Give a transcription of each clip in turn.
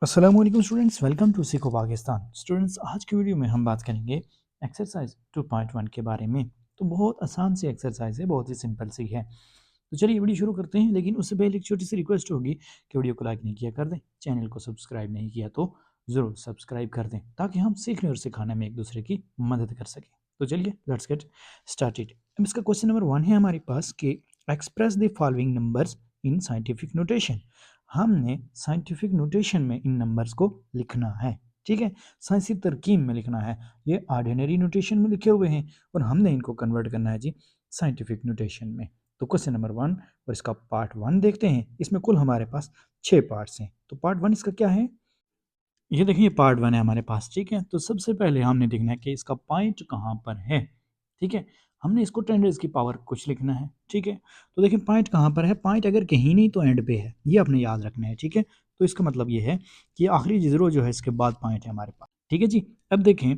अस्सलाम वालेकुम students, welcome to सीखो पाकिस्तान। स्टूडेंट्स, आज की वीडियो में हम बात करेंगे एक्सरसाइज 2.1 के बारे में। तो बहुत आसान सी एक्सरसाइज है, बहुत ही सिंपल सी है। तो चलिए वीडियो शुरू करते हैं, लेकिन उससे पहले एक छोटी सी रिक्वेस्ट होगी कि वीडियो को लाइक नहीं किया कर दें, चैनल को सब्सक्राइब नहीं किया तो ज़रूर सब्सक्राइब कर दें, ताकि हम सीखने और सिखाने में एक दूसरे की मदद कर सकें। तो चलिए लेट्स गेट स्टार्टेड। अब इसका क्वेश्चन नंबर 1 है हमारे पास कि express the following numbers in scientific notation. हमने साइंटिफिक नोटेशन में इन नंबर्स को लिखना है, ठीक है, साइंसी तरकीब में लिखना है। ये ऑर्डिनरी नोटेशन में लिखे हुए हैं और हमने इनको कन्वर्ट करना है जी साइंटिफिक नोटेशन में। तो क्वेश्चन नंबर 1 और इसका पार्ट 1 देखते हैं। इसमें कुल हमारे पास 6 पार्ट्स हैं। तो पार्ट 1 इसका क्या है, ये देखिए पार्ट 1 है हमारे पास, ठीक है। तो सबसे पहले हमने देखना है कि इसका पॉइंट कहाँ पर है, ठीक है। हमने इसको 10 रेज़ की पावर कुछ लिखना है, ठीक है। तो देखिए पॉइंट कहाँ पर है, पॉइंट अगर कहीं नहीं तो एंड पे है, ये आपने याद रखना है, ठीक है। तो इसका मतलब ये है कि आखिरी ज़ीरो जो है इसके बाद पॉइंट है हमारे पास, ठीक है जी। अब देखें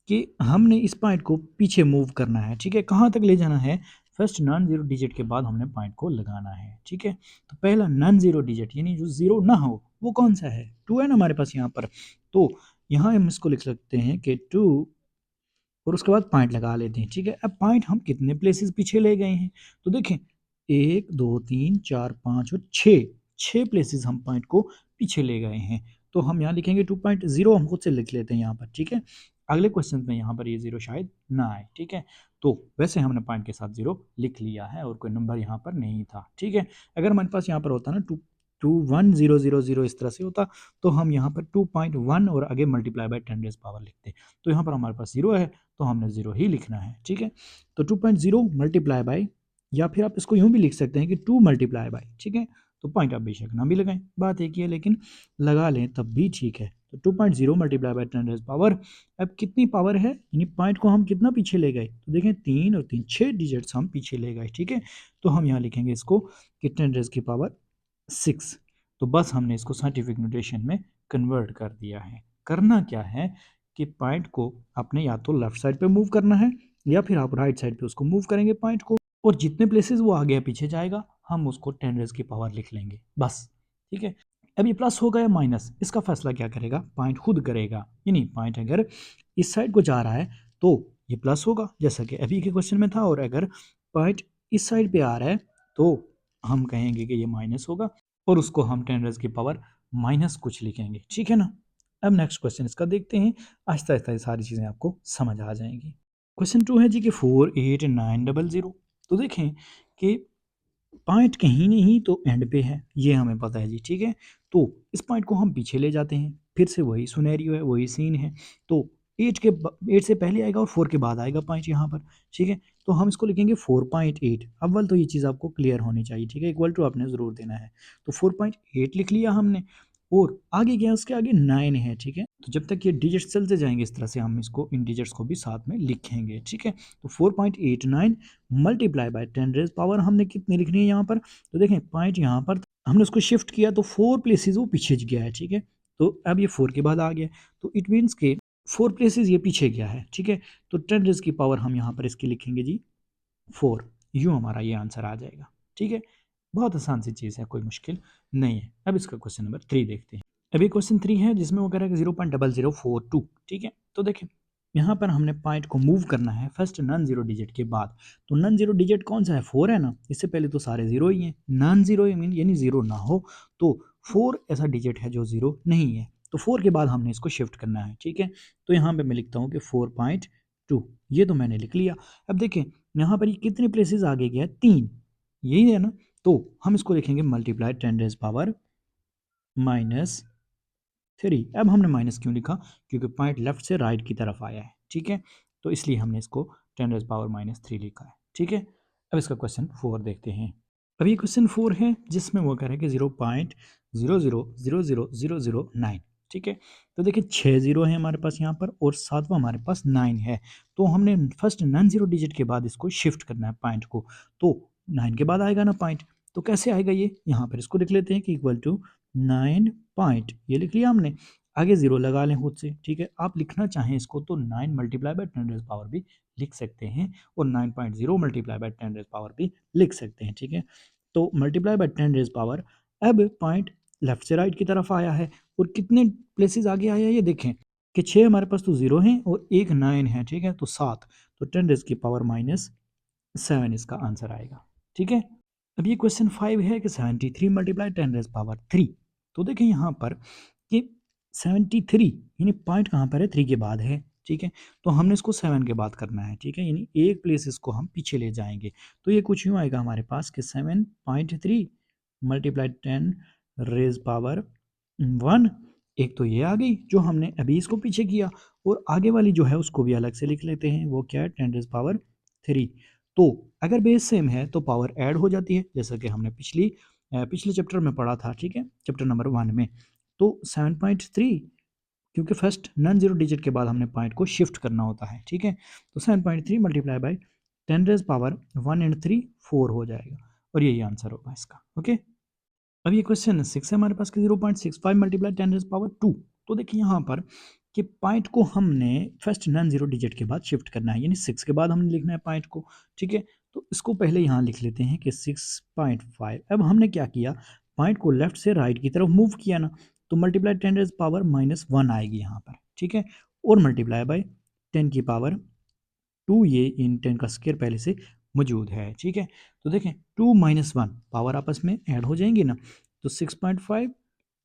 कि हमने इस पॉइंट को पीछे मूव करना है, ठीक है। कहाँ तक ले जाना है, फर्स्ट नॉन ज़ीरो डिजिट के बाद हमने पॉइंट को लगाना है, ठीक है। तो पहला नॉन ज़ीरो डिजिट यानी जो ज़ीरो ना हो वो कौन सा है, 2 है ना हमारे पास यहाँ पर। तो यहाँ हम इसको लिख सकते हैं कि 2 और उसके बाद पॉइंट लगा लेते हैं, ठीक है। अब पॉइंट हम कितने प्लेसेस पीछे ले गए हैं, तो देखें 1 2 3 4 5 और 6 प्लेसेस हम पॉइंट को पीछे ले गए हैं। तो हम यहाँ लिखेंगे 2.0, हम खुद से लिख लेते हैं यहाँ पर, ठीक है। अगले क्वेश्चन में यहाँ पर ये ज़ीरो शायद ना आए, ठीक है। तो वैसे हमने पॉइंट के साथ ज़ीरो लिख लिया है और कोई नंबर यहाँ पर नहीं था, ठीक है। अगर हमारे पास यहाँ पर होता ना 2 1 0 0 0 इस तरह से होता, तो हम यहाँ पर 2.1 और आगे मल्टीप्लाई बाय 10 रेज़ पावर लिखते। तो यहाँ पर हमारे पास ज़ीरो है, तो हमने ज़ीरो ही लिखना है, ठीक है। तो 2.0 मल्टीप्लाई बाय, या फिर आप इसको यूँ भी लिख सकते हैं कि 2 मल्टीप्लाई बाय, ठीक है। तो पॉइंट आप बेशक ना भी लगाएं, बात एक ही है, लेकिन लगा लें तब भी ठीक है। तो 2.0 मल्टीप्लाई बाय 10 रेज़ पावर, अब कितनी पावर है, यानी पॉइंट को हम कितना पीछे ले गए, तो देखें 3 और 3 6 डिजिट्स हम पीछे ले गए, ठीक है। तो हम यहाँ लिखेंगे इसको कि 10 रेज़ की पावर 6। तो बस हमने इसको साइंटिफिक नोटेशन में कन्वर्ट कर दिया है। करना क्या है कि पॉइंट को आपने या तो लेफ्ट साइड पे मूव करना है, या फिर आप राइट साइड पे उसको मूव करेंगे पॉइंट को, और जितने प्लेसेस वो आगे या पीछे जाएगा हम उसको 10 रेज़ की पावर लिख लेंगे, बस, ठीक है। अब ये प्लस होगा या माइनस, इसका फैसला क्या करेगा, पॉइंट खुद करेगा। यानी पॉइंट अगर इस साइड को जा रहा है तो ये प्लस होगा, जैसा कि अभी के क्वेश्चन में था, और अगर पॉइंट इस साइड पे आ रहा है तो हम कहेंगे कि ये माइनस होगा, और उसको हम 10 रेज़ की पावर माइनस कुछ लिखेंगे, ठीक है ना। अब नेक्स्ट क्वेश्चन इसका देखते हैं, आहिस्ता आहिस्ता ये सारी चीज़ें आपको समझ आ जाएंगी। क्वेश्चन 2 है जी कि 48900। तो देखें कि पॉइंट कहीं नहीं तो एंड पे है, ये हमें पता है जी, ठीक है। तो इस पॉइंट को हम पीछे ले जाते हैं, फिर से वही सिनेरियो है, वही सीन है। तो 8 से पहले आएगा और 4 के बाद आएगा पॉइंट यहाँ पर, ठीक है। तो हम इसको लिखेंगे 4.8। अव्वल तो ये चीज़ आपको क्लियर होनी चाहिए, ठीक है, इक्वल टू आपने ज़रूर देना है। तो 4.8 लिख लिया हमने, और आगे क्या है, उसके आगे 9 है, ठीक है। तो जब तक ये डिजिट्स चलते जाएंगे इस तरह से हम इसको इन डिजिट्स को भी साथ में लिखेंगे, ठीक है। तो 4.89 मल्टीप्लाई बाय 10 रेज़ पावर हमने कितनी लिखनी है यहाँ पर, तो देखें पॉइंट यहाँ पर हमने उसको शिफ्ट किया तो 4 प्लेसेस वो पीछे गया है, ठीक है। तो अब ये 4 के बाद आ गया, तो इट मीन्स के 4 प्लेसेस ये पीछे गया है, ठीक है। तो 10 रेज़ की पावर हम यहाँ पर इसकी लिखेंगे जी 4, यूँ हमारा ये आंसर आ जाएगा, ठीक है। बहुत आसान सी चीज़ है, कोई मुश्किल नहीं है। अब इसका क्वेश्चन नंबर 3 देखते हैं। अभी क्वेश्चन 3 है जिसमें वो कह रहा है कि 0.0042, ठीक है। तो देखें यहाँ पर हमने पॉइंट को मूव करना है फर्स्ट नॉन ज़ीरो डिजिट के बाद। तो नॉन ज़ीरो डिजिट कौन सा है, 4 है ना, इससे पहले तो सारे ज़ीरो ही हैं। नॉन ज़ीरो मीन यानी ज़ीरो ना हो, तो 4 ऐसा डिजिट है जो ज़ीरो नहीं है। तो 4 के बाद हमने इसको शिफ्ट करना है, ठीक है। तो यहाँ पे मैं लिखता हूँ कि 4.2, ये तो मैंने लिख लिया। अब देखें यहाँ पर ये कितने प्लेसेस आगे गया, 3, यही है ना। तो हम इसको लिखेंगे मल्टीप्लाई 10 रेज़ पावर -3। अब हमने माइनस क्यों लिखा, क्योंकि पॉइंट लेफ्ट से राइट की तरफ आया है, ठीक है। तो इसलिए हमने इसको 10 रेज़ पावर -3 लिखा है, ठीक है। अब इसका क्वेश्चन 4 देखते हैं। अब ये क्वेश्चन 4 है जिसमें वो कह रहे हैं कि 0.000009, ठीक है। तो देखिए 6 ज़ीरो है हमारे पास यहाँ पर, और सातवां हमारे पास 9 है। तो हमने फर्स्ट नॉन ज़ीरो डिजिट के बाद इसको शिफ्ट करना है पॉइंट को, तो 9 के बाद आएगा ना पॉइंट। तो कैसे आएगा ये, यहाँ पर इसको लिख लेते हैं कि इक्वल टू 9 पॉइंट, ये लिख लिया हमने। आगे ज़ीरो लगा लें खुद से, ठीक है। आप लिखना चाहें इसको तो 9 मल्टीप्लाई बाय 10 रेज़ पावर भी लिख सकते हैं, और 9.0 मल्टीप्लाई बाय 10 रेज़ पावर भी लिख सकते हैं, ठीक है। तो मल्टीप्लाई बाय 10 रेज़ पावर, अब पॉइंट लेफ्ट से राइट की तरफ आया है, और कितने प्लेसेस आगे आया ये देखें कि 6 हमारे पास तो 0 हैं और एक 9 है, ठीक है, तो 7, तो 10 रेज़ की पावर -7 इसका आंसर आएगा, ठीक है। अब ये क्वेश्चन 5 है कि 73 मल्टीप्लाई 10 रेज़ पावर 3। तो देखें यहाँ पर कि 73 यानी पॉइंट कहाँ पर है, 3 के बाद है, ठीक है, तो हमने इसको 7 के बाद करना है, ठीक है, यानी एक प्लेस इसको हम पीछे ले जाएंगे। तो ये कुछ यूँ आएगा हमारे पास कि 7.3 मल्टीप्लाई 10 रेज़ पावर 1। एक तो ये आ गई जो हमने अभी इसको पीछे किया, और आगे वाली जो है उसको भी अलग से लिख लेते हैं, वो क्या है, 10 रेज़ पावर 3। तो अगर बेस सेम है तो पावर ऐड हो जाती है, जैसा कि हमने पिछले चैप्टर में पढ़ा था, ठीक है, चैप्टर नंबर 1 में। तो 7.3, क्योंकि फर्स्ट नॉन जीरो डिजिट के बाद हमने पॉइंट को शिफ्ट करना होता है, ठीक है, तो 7.3 multiply by 10 raise power 1 and 3 4 हो जाएगा, और यही आंसर होगा इसका, ओके। अब ये क्वेश्चन 6 है हमारे पास कि 0.65 मल्टीप्लाई 10 रेज़ पावर 2। तो देखिए यहाँ पर कि पॉइंट को हमने फर्स्ट नॉन जीरो डिजिट के बाद शिफ्ट करना है, यानी 6 के बाद हमने लिखना है पॉइंट को, ठीक है। तो इसको पहले यहाँ लिख लेते हैं कि 6.5। अब हमने क्या किया, पॉइंट को लेफ्ट से राइट की तरफ मूव किया ना, तो मल्टीप्लाई 10 रेज़ पावर -1 आएगी यहाँ पर, ठीक है, और मल्टीप्लाई बाय 10 की पावर 2, ये इन 10 का स्क्वायर पहले से मौजूद है, ठीक है। तो देखें 2 - 1 पावर आपस में ऐड हो जाएंगी ना, तो 6.5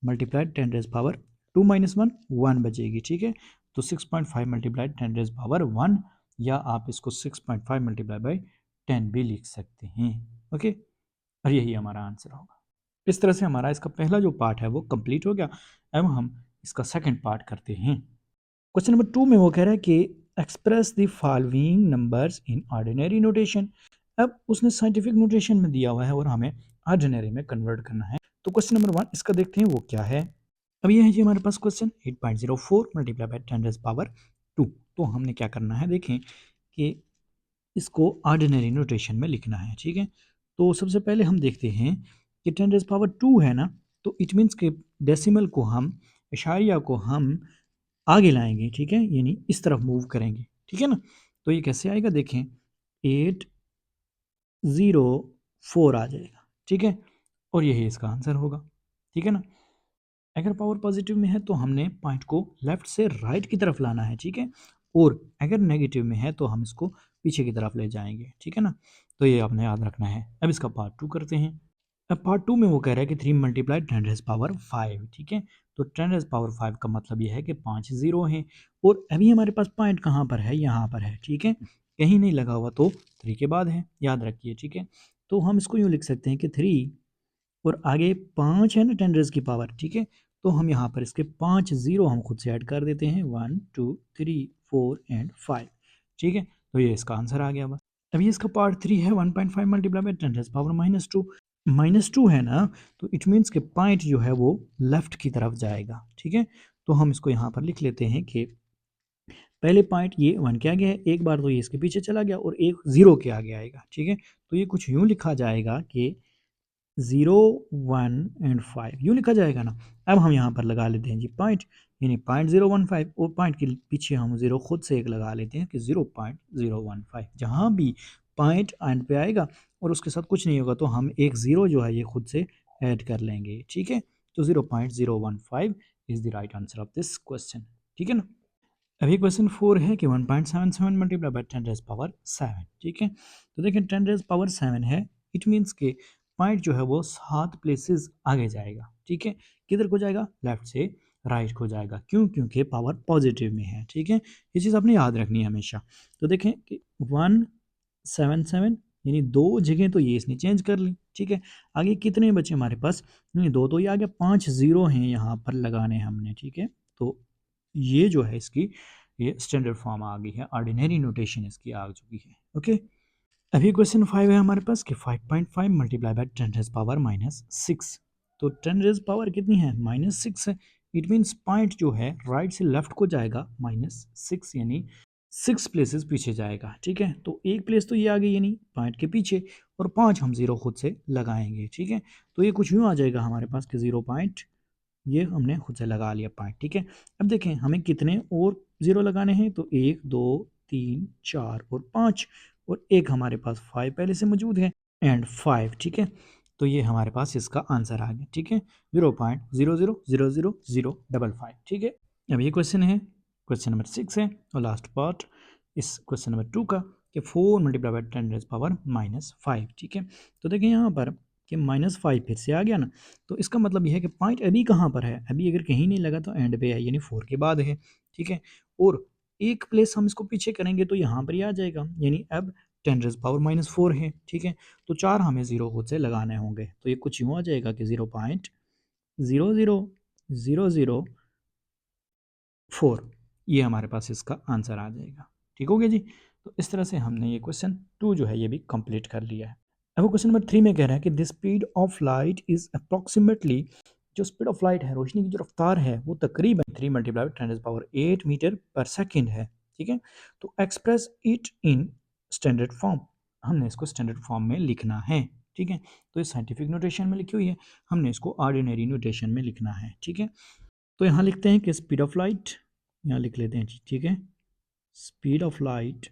मल्टीप्लाइड 10 रेज़ पावर 2 - 1 1 बचेगी, ठीक है। तो 6.5 मल्टीप्लाइड 10 रेज़ पावर 1, या आप इसको 6.5 मल्टीप्लाई बाई 10 भी लिख सकते हैं, ओके, और यही हमारा आंसर होगा। इस तरह से हमारा इसका पहला जो पार्ट है वो कंप्लीट हो गया। अब हम इसका सेकंड पार्ट करते हैं। क्वेश्चन नंबर 2 में वो कह रहा है कि express the following numbers in ordinary notation. अब उसने साइंटिफिक नोटेशन में दिया हुआ है और हमें ऑर्डिनरी में कन्वर्ट करना है। तो क्वेश्चन नंबर 1 इसका देखते हैं वो क्या है। अब ये है जी हमारे पास question 8.04 multiply by 10 raise power 2। तो हमने क्या करना है, देखें कि इसको ऑर्डिनरी नोटेशन में लिखना है, ठीक है। तो सबसे पहले हम देखते हैं कि 10 रेज़ पावर 2 है ना, तो इट मीन्स के डेसिमल को हम, इशारिया को हम आगे लाएंगे, ठीक है, यानी इस तरफ मूव करेंगे, ठीक है ना। तो ये कैसे आएगा, देखें 804 आ जाएगा, ठीक है, और यही इसका आंसर होगा, ठीक है ना। अगर पावर पॉजिटिव में है तो हमने पॉइंट को लेफ्ट से राइट की तरफ लाना है, ठीक है, और अगर नेगेटिव में है तो हम इसको पीछे की तरफ ले जाएंगे, ठीक है ना। तो ये आपने याद रखना है। अब इसका पार्ट 2 करते हैं। अब पार्ट 2 में वो कह रहा है कि 3 मल्टीप्लाई 10 रेज़ पावर 5, ठीक है। तो 10 रेज़ पावर 5 का मतलब ये है कि 5 ज़ीरो हैं, और अभी हमारे पास पॉइंट कहाँ पर है, यहाँ पर है, ठीक है, कहीं नहीं लगा हुआ, तो 3 के बाद है, याद रखिए, ठीक है। तो हम इसको यूँ लिख सकते हैं कि 3 और आगे 5 है ना 10 रेज़ की पावर, ठीक है, तो हम यहाँ पर इसके 5 ज़ीरो हम खुद से ऐड कर देते हैं, 1 2 3 4 एंड 5, ठीक है। तो ये इसका आंसर आ गया बस। अभी इसका पार्ट 3 है 1.5 मल्टीप्लाई बाय 10 रेज़ पावर -2। -2 है ना, तो इट मीन्स के पॉइंट जो है वो लेफ्ट की तरफ जाएगा, ठीक है। तो हम इसको यहाँ पर लिख लेते हैं कि पहले पॉइंट ये 1 के आगे है, एक बार तो ये इसके पीछे चला गया और एक 0 के आगे आएगा, ठीक है। तो ये कुछ यूँ लिखा जाएगा कि 0 1 एंड 5 यूँ लिखा जाएगा ना। अब हम यहाँ पर लगा लेते हैं जी पॉइंट, यानी 0.015, और पॉइंट के पीछे हम 0 खुद से एक लगा लेते हैं कि 0.015। जहाँ भी पॉइंट एंड पे आएगा और उसके साथ कुछ नहीं होगा तो हम एक 0 जो है ये खुद से ऐड कर लेंगे, ठीक है। तो 0.015 is the right answer of this question, ठीक है ना। अभी क्वेश्चन 4 है कि 1.77 मल्टीप्लाई बाय 10 रेज़ पावर 7, ठीक है। तो देखिए 10 रेज़ पावर 7 है, इट मीन्स के पॉइंट जो है वो 7 प्लेसेस आगे जाएगा, ठीक है। किधर को जाएगा, लेफ्ट से राइट को जाएगा, क्यों, क्योंकि पावर पॉजिटिव में है, ठीक है। ये चीज़ आपने याद रखनी है हमेशा। तो देखें कि 177 यानी 2 जगह तो ये इसने चेंज कर ली, ठीक है। आगे कितने बचे हमारे पास, नहीं 2 तो ये आ गया, 5 ज़ीरो हैं यहाँ पर लगाने हमने, ठीक है। तो ये जो है इसकी ये स्टैंडर्ड फॉर्म आ गई है, ऑर्डिनरी नोटेशन इसकी आ चुकी है, ओके। अभी क्वेश्चन 5 है हमारे पास कि 5.5 मल्टीप्लाई बाय 10 रेज़ पावर -6। तो 10 रेज़ पावर कितनी है, -6 है, इट मीन्स पॉइंट जो है राइट से लेफ्ट को जाएगा -6, यानी 6 प्लेसेस पीछे जाएगा, ठीक है। तो एक प्लेस तो ये आ गई यानी पॉइंट के पीछे, और 5 हम 0 खुद से लगाएंगे, ठीक है। तो ये कुछ यूँ आ जाएगा हमारे पास कि 0 पॉइंट, ये हमने खुद से लगा लिया पॉइंट, ठीक है। अब देखें हमें कितने और 0 लगाने हैं, तो 1 2 3 4 और 5, और एक हमारे पास 5 पहले से मौजूद है, एंड 5, ठीक है। तो ये हमारे पास इसका आंसर आ गया, ठीक है, 0.0000055, ठीक है। अब ये क्वेश्चन है, क्वेश्चन नंबर 6 है और लास्ट पार्ट इस क्वेश्चन नंबर 2 का, कि 4 मल्टीप्लाई बाई 10⁻⁻5, ठीक है। तो देखिए यहाँ पर कि -5 फिर से आ गया ना, तो इसका मतलब यह है कि पॉइंट अभी कहाँ पर है, अभी अगर कहीं नहीं लगा तो एंड पे है, यानी 4 के बाद है, ठीक है। और एक प्लेस हम इसको पीछे करेंगे तो यहाँ पर ही आ जाएगा, यानी अब 10⁻⁻4 है, ठीक है। तो 4 हमें 0 से लगाने होंगे, तो ये कुछ यूँ आ जाएगा कि 0.00004, ये हमारे पास इसका आंसर आ जाएगा, ठीक हो गया जी। तो इस तरह से हमने ये क्वेश्चन 2 जो है ये भी कंप्लीट कर लिया है। अब वो क्वेश्चन नंबर 3 में कह रहा है कि the speed of light is approximately, जो स्पीड ऑफ लाइट है, रोशनी की जो रफ्तार है, वो तकरीबन 3 मल्टीप्लाई 10⁻8 मीटर पर सेकेंड है, ठीक है। तो express it in standard form, हमने इसको स्टैंडर्ड फॉर्म में लिखना है, ठीक है। तो ये साइंटिफिक नोटेशन में लिखी हुई है, हमने इसको ऑर्डिनरी नोटेशन में लिखना है, ठीक है। तो यहाँ लिखते हैं कि स्पीड ऑफ लाइट, यहाँ लिख लेते हैं जी, ठीक है, speed of light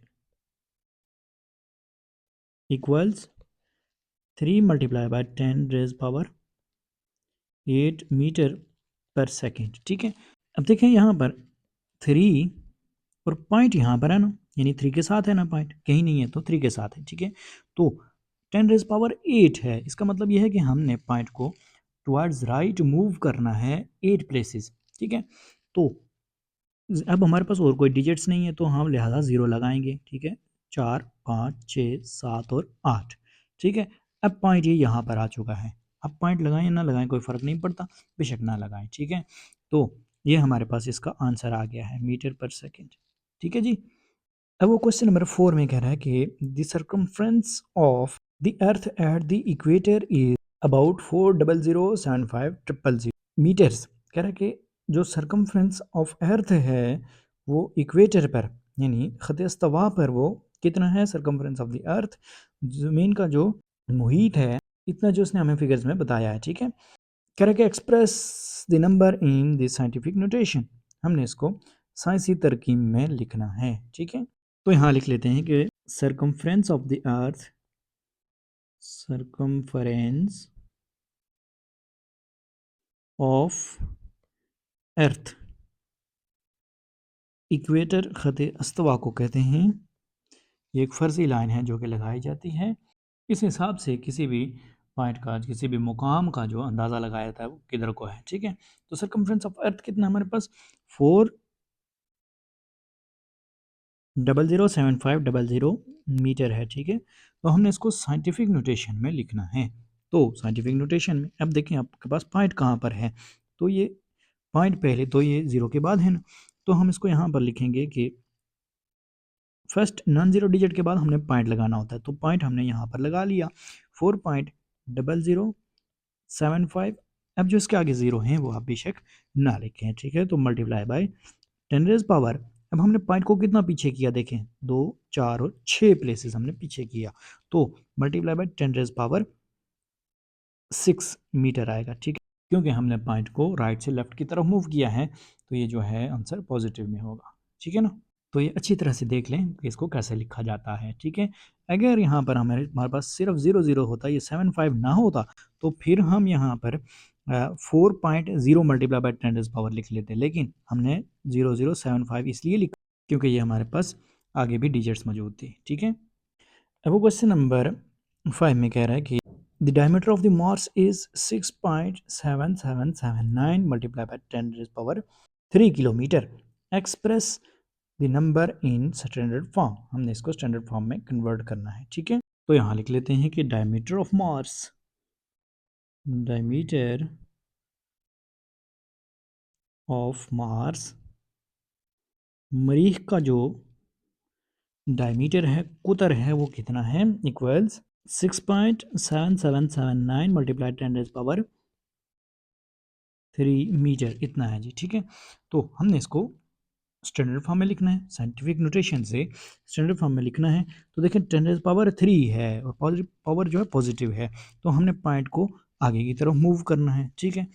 equals 3 multiply by 10⁻8 metre पर सेकेंड, ठीक है। अब देखें यहाँ पर 3 और पॉइंट यहाँ पर है ना, यानी 3 के साथ है ना, पॉइंट कहीं नहीं है तो 3 के साथ है, ठीक है। तो 10⁻8 है, इसका मतलब यह है कि हमने पॉइंट को टुवर्ड्स राइट मूव करना है 8 प्लेसेस, ठीक है। तो अब हमारे पास और कोई डिजिट्स नहीं है तो हम लिहाजा 0 लगाएंगे, ठीक है, 4 5 6 7 और 8, ठीक है। अब पॉइंट ये यहाँ पर आ चुका है, अब पॉइंट लगाएं या ना लगाएं कोई फ़र्क नहीं पड़ता, बेशक ना लगाएं, ठीक है। तो ये हमारे पास इसका आंसर आ गया है, मीटर पर सेकेंड, ठीक है जी। अब वो क्वेश्चन नंबर 4 में कह रहा है कि the circumference of the earth at the equator is about 4007500 metres. कह रहा है कि जो सर्कमफ्रेंस ऑफ अर्थ है वो इक्वेटर पर, यानी ख़त इस्तवा पर, वो कितना है, सर्कमफ्रेंस ऑफ द अर्थ, ज़मीन का जो मुहीत है, इतना जो उसने हमें फिगर्स में बताया है, ठीक है। कह रहा है कि express the number in the scientific notation, हमने इसको साइंसी तरकीब में लिखना है, ठीक है। तो यहाँ लिख लेते हैं कि circumference of the earth, circumference of earth, equator ख़त अस्तवा को कहते हैं, ये एक फ़र्ज़ी लाइन है जो कि लगाई जाती है, इस हिसाब से किसी भी पॉइंट का, किसी भी मुकाम का जो अंदाज़ा लगाया जाता है वो किधर को है, ठीक है। तो सर्कमफ्रेंस ऑफ अर्थ कितना हमारे पास 4007500 मीटर है, ठीक है। तो हमने इसको साइंटिफिक नोटेशन में लिखना है, तो साइंटिफिक नोटेशन में अब देखें आपके पास पॉइंट कहाँ पर है, तो ये पॉइंट पहले तो ये 0 के बाद है ना, तो हम इसको यहाँ पर लिखेंगे कि फर्स्ट नॉन ज़ीरो डिजिट के बाद हमने पॉइंट लगाना होता है, तो पॉइंट हमने यहाँ पर लगा लिया 4.0075। अब जो इसके आगे 0 हैं वो आप बेशक ना लिखें, ठीक है। तो मल्टीप्लाई बाय 10⁻, अब हमने पॉइंट को कितना पीछे किया, देखें 2 4 और 6 प्लेसेस हमने पीछे किया, तो मल्टीप्लाई बाय 10⁻6 मीटर आएगा, ठीक है। क्योंकि हमने पॉइंट को राइट से लेफ्ट की तरफ मूव किया है, तो ये जो है आंसर पॉजिटिव में होगा, ठीक है ना। तो ये अच्छी तरह से देख लें कि इसको कैसे लिखा जाता है, ठीक है। अगर यहाँ पर हमारे पास सिर्फ 0 होता, ये 75 ना होता, तो फिर हम यहाँ पर 4.0 मल्टीप्लाई बाय 10⁻ लिख लेते, लेकिन हमने 0075 इसलिए लिखा क्योंकि ये हमारे पास आगे भी डिजिट्स मौजूद थी, ठीक है। अब वो क्वेश्चन नंबर 5 में कह रहा है कि the diameter of the Mars is 6.7779 multiply by 10⁻³ kilometre, express the number in standard form, हमने इसको स्टैंडर्ड फॉर्म में कन्वर्ट करना है, ठीक है। तो यहाँ लिख लेते हैं कि diameter of Mars, diameter of Mars, मरीख का जो डायमीटर है, कुतर है, वो कितना है, इक्वल्स 6.7779 मल्टीप्लाई 10⁻³ मीटर, इतना है जी, ठीक है। तो हमने इसको स्टैंडर्ड फॉर्म में लिखना है, साइंटिफिक नोटेशन से स्टैंडर्ड फॉर्म में लिखना है। तो देखें 10⁻³ है और पावर जो है पॉजिटिव है, तो हमने पॉइंट को आगे की तरफ मूव करना है, ठीक है।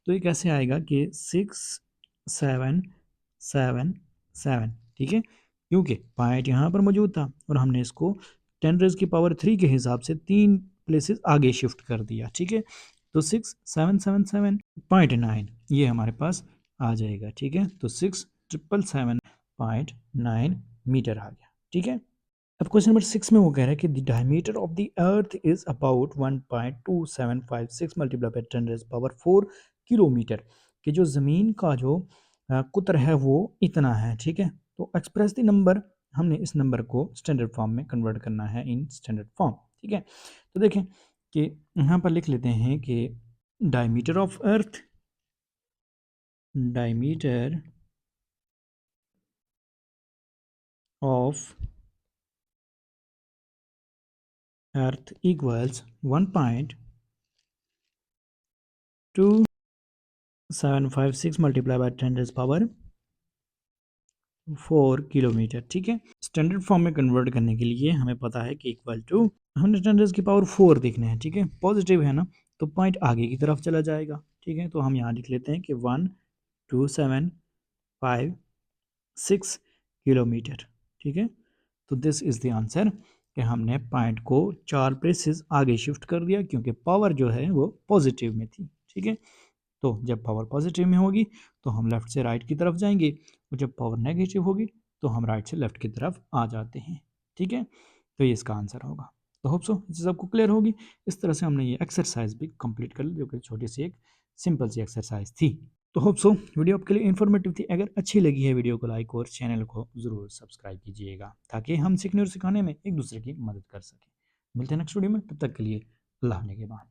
तो ये कैसे आएगा कि 6777, ठीक है, क्योंकि पॉइंट यहाँ पर मौजूद था और हमने इसको 10⁻³ के हिसाब से 3 प्लेसेस आगे शिफ्ट कर दिया, ठीक है। तो 6777.9 ये हमारे पास आ जाएगा, ठीक है। तो 6777.9 मीटर आ गया, ठीक है। अब क्वेश्चन नंबर 6 में वो कह रहा है कि the diameter of the earth is about 1.2756 multiply by 10⁻⁴ kilometre, कि जो ज़मीन का जो कुतर है वो इतना है, ठीक है। तो एक्सप्रेस द नंबर, हमने इस नंबर को स्टैंडर्ड फॉर्म में कन्वर्ट करना है इन स्टैंडर्ड फॉर्म, ठीक है। तो देखें कि यहाँ पर लिख लेते हैं कि diameter of earth, diameter of earth equals 1.2756 multiply by 10⁻⁴ kilometre, ठीक है। स्टैंडर्ड फॉर्म में कन्वर्ट करने के लिए हमें पता है कि इक्वल टू, हमने 10⁻⁴ देखने हैं, ठीक है। पॉजिटिव है ना, तो पॉइंट आगे की तरफ चला जाएगा, ठीक है। तो हम यहाँ लिख लेते हैं कि 1.2756 किलोमीटर, ठीक है। तो दिस इज़ द आंसर, कि हमने पॉइंट को 4 प्लेसेस आगे शिफ्ट कर दिया क्योंकि पावर जो है वो पॉजिटिव में थी, ठीक है। तो जब पावर पॉजिटिव में होगी तो हम लेफ़्ट से राइट की तरफ जाएंगे, और जब पावर नेगेटिव होगी तो हम राइट से लेफ़्ट की तरफ आ जाते हैं, ठीक है। तो ये इसका आंसर होगा। तो होप सो ये चीज़ आपको क्लियर होगी। इस तरह से हमने ये एक्सरसाइज भी कंप्लीट कर ली, जो कि छोटी सी एक सिंपल सी एक्सरसाइज थी। तो होप सो वीडियो आपके लिए इन्फॉर्मेटिव थी। अगर अच्छी लगी है वीडियो को लाइक और चैनल को ज़रूर सब्सक्राइब कीजिएगा, ताकि हम सीखने और सिखाने में एक दूसरे की मदद कर सकें। मिलते हैं नेक्स्ट वीडियो में, तब तक के लिए अल्लाह ने के बाद।